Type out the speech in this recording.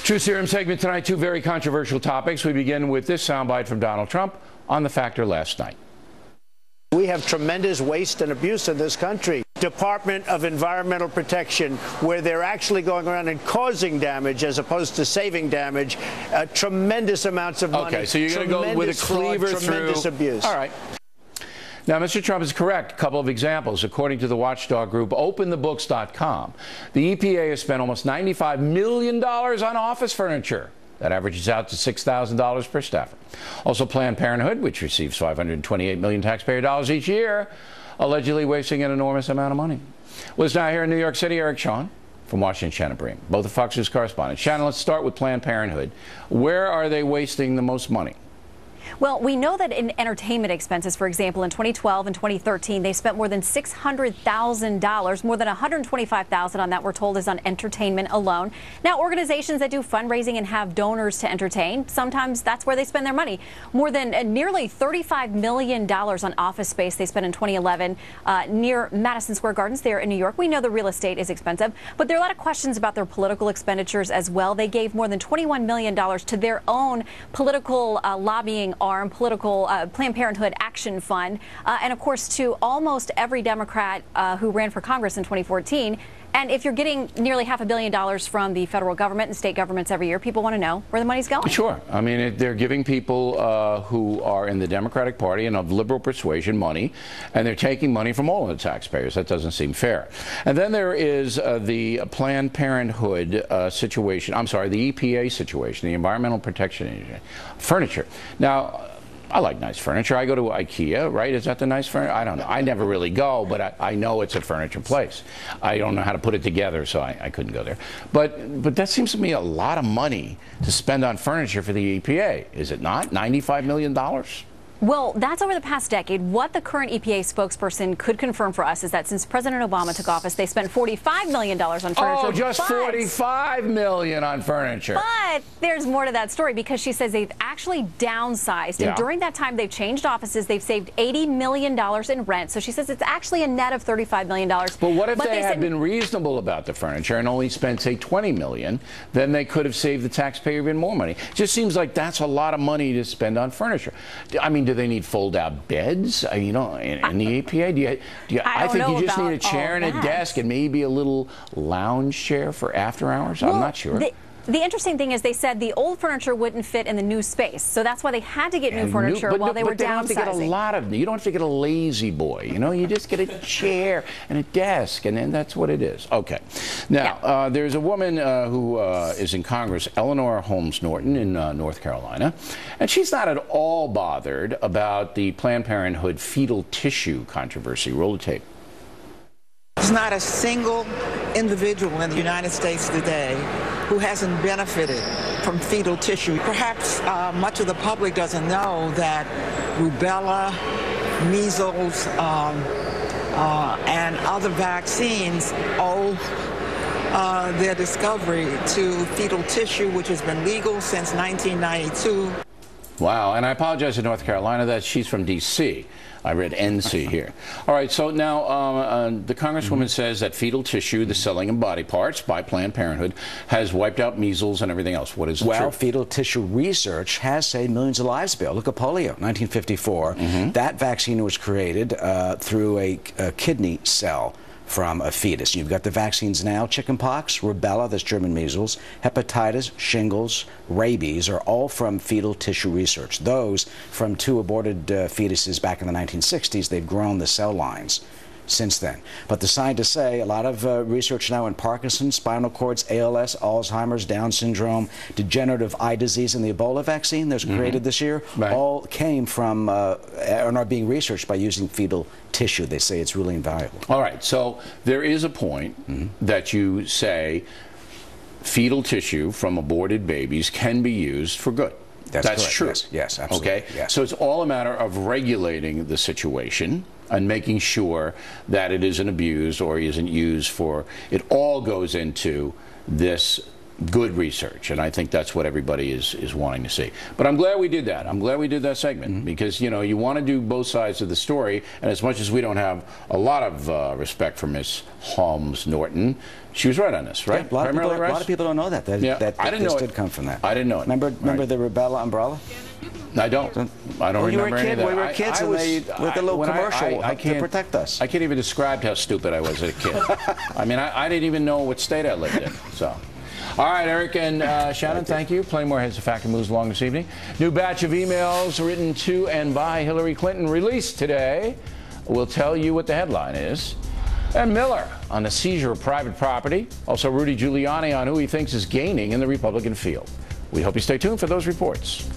True Serum segment tonight, two very controversial topics. We begin with this soundbite from Donald Trump on The Factor last night. We have tremendous waste and abuse in this country. Department of Environmental Protection, where they're actually going around and causing damage as opposed to saving damage. Tremendous amounts of money. Okay, so you're going to go with a cleaver fraud, tremendous abuse. All right. Now, Mr. Trump is correct. A couple of examples. According to the watchdog group OpenTheBooks.com, the EPA has spent almost $95 million on office furniture. That averages out to $6,000 per staffer. Also, Planned Parenthood, which receives $528 million taxpayer dollars each year, allegedly wasting an enormous amount of money. Well, it's now here in New York City, Eric Shawn from Washington, Shannon Bream, both of Fox News correspondents. Shannon, let's start with Planned Parenthood. Where are they wasting the most money? Well, we know that in entertainment expenses, for example, in 2012 and 2013, they spent more than $600,000, more than $125,000 on that, we're told, is on entertainment alone. Now, organizations that do fundraising and have donors to entertain, sometimes that's where they spend their money. More than nearly $35 million on office space they spent in 2011 near Madison Square Gardens there in New York. We know the real estate is expensive, but there are a lot of questions about their political expenditures as well. They gave more than $21 million to their own political lobbying arm, political Planned Parenthood Action Fund, and of course to almost every Democrat who ran for Congress in 2014. And if you're getting nearly $500 million from the federal government and state governments every year, people want to know where the money's going. Sure. I mean, they're giving people who are in the Democratic Party and of liberal persuasion money, and they're taking money from all of the taxpayers. That doesn't seem fair. And then there is the Planned Parenthood situation. I'm sorry, the EPA situation, the Environmental Protection Agency. Furniture. Now, I like nice furniture. I go to IKEA, right? Is that the nice furniture? I don't know. I never really go, but I know it's a furniture place. I don't know how to put it together, so I couldn't go there. But that seems to me a lot of money to spend on furniture for the EPA, is it not? $95 million? Well, that's over the past decade. What the current EPA spokesperson could confirm for us is that since President Obama took office, they spent $45 million on furniture. Oh, just $45 million on furniture. But there's more to that story because she says they've actually downsized. And during that time, they've changed offices. They've saved $80 million in rent. So she says it's actually a net of $35 million. But what if they had been reasonable about the furniture and only spent, say, $20 million? Then they could have saved the taxpayer even more money. It just seems like that's a lot of money to spend on furniture. I mean, do they need fold-out beds? You know, in the EPA? I think you just need a chair and a desk and maybe a little lounge chair for after hours. Well, I'm not sure. The interesting thing is they said the old furniture wouldn't fit in the new space, so that's why they had to get new furniture while they were downsizing. But you don't have to get a lot of. You don't have to get a lazy boy. You know, you just get a chair and a desk, and then that's what it is. Okay. Now there's a woman who is in Congress, Eleanor Holmes Norton in North Carolina, and she's not at all bothered about the Planned Parenthood fetal tissue controversy. Roll the tape. There's not a single individual in the United States today who hasn't benefited from fetal tissue. Perhaps much of the public doesn't know that rubella, measles, and other vaccines owe their discovery to fetal tissue, which has been legal since 1992. Wow, and I apologize to North Carolina that she's from D.C. I read NC here. All right, so now the Congresswoman says that fetal tissue, the selling of body parts by Planned Parenthood, has wiped out measles and everything else. What is the truth? Well, fetal tissue research has saved millions of lives, Bill. Look at polio, 1954. That vaccine was created through a kidney cell from a fetus. You've got the vaccines now: chickenpox, rubella, that's German measles, hepatitis, shingles, rabies, are all from fetal tissue research. Those from two aborted fetuses back in the 1960s. They've grown the cell lines since then. But the scientists say a lot of research now in Parkinson's, spinal cords, ALS, Alzheimer's, Down syndrome, degenerative eye disease, and the Ebola vaccine that was created this year all came from and are being researched by using fetal tissue. They say it's really invaluable. All right, so there is a point that you say fetal tissue from aborted babies can be used for good. That's true. Yes, absolutely. Okay, so it's all a matter of regulating the situation and making sure that it isn't abused or isn't used for. It all goes into this good research, and I think that's what everybody is wanting to see. But I'm glad we did that. I'm glad we did that segment because, you know, you want to do both sides of the story, and as much as we don't have a lot of respect for Miss Holmes Norton, she was right on this, right? Yeah, a lot of people don't know that. I didn't know this it did come from that. I didn't know it. Remember the Rubella umbrella? I don't. I don't remember any of that. We were kids, and with a little commercial to protect us. I can't even describe how stupid I was as a kid. I mean, I didn't even know what state I lived in. So, all right, Eric and Shannon, thank you. Plenty more Heads of Fact and Moves along this evening. New batch of emails written to and by Hillary Clinton released today. We'll tell you what the headline is. And Miller on the seizure of private property. Also, Rudy Giuliani on who he thinks is gaining in the Republican field. We hope you stay tuned for those reports.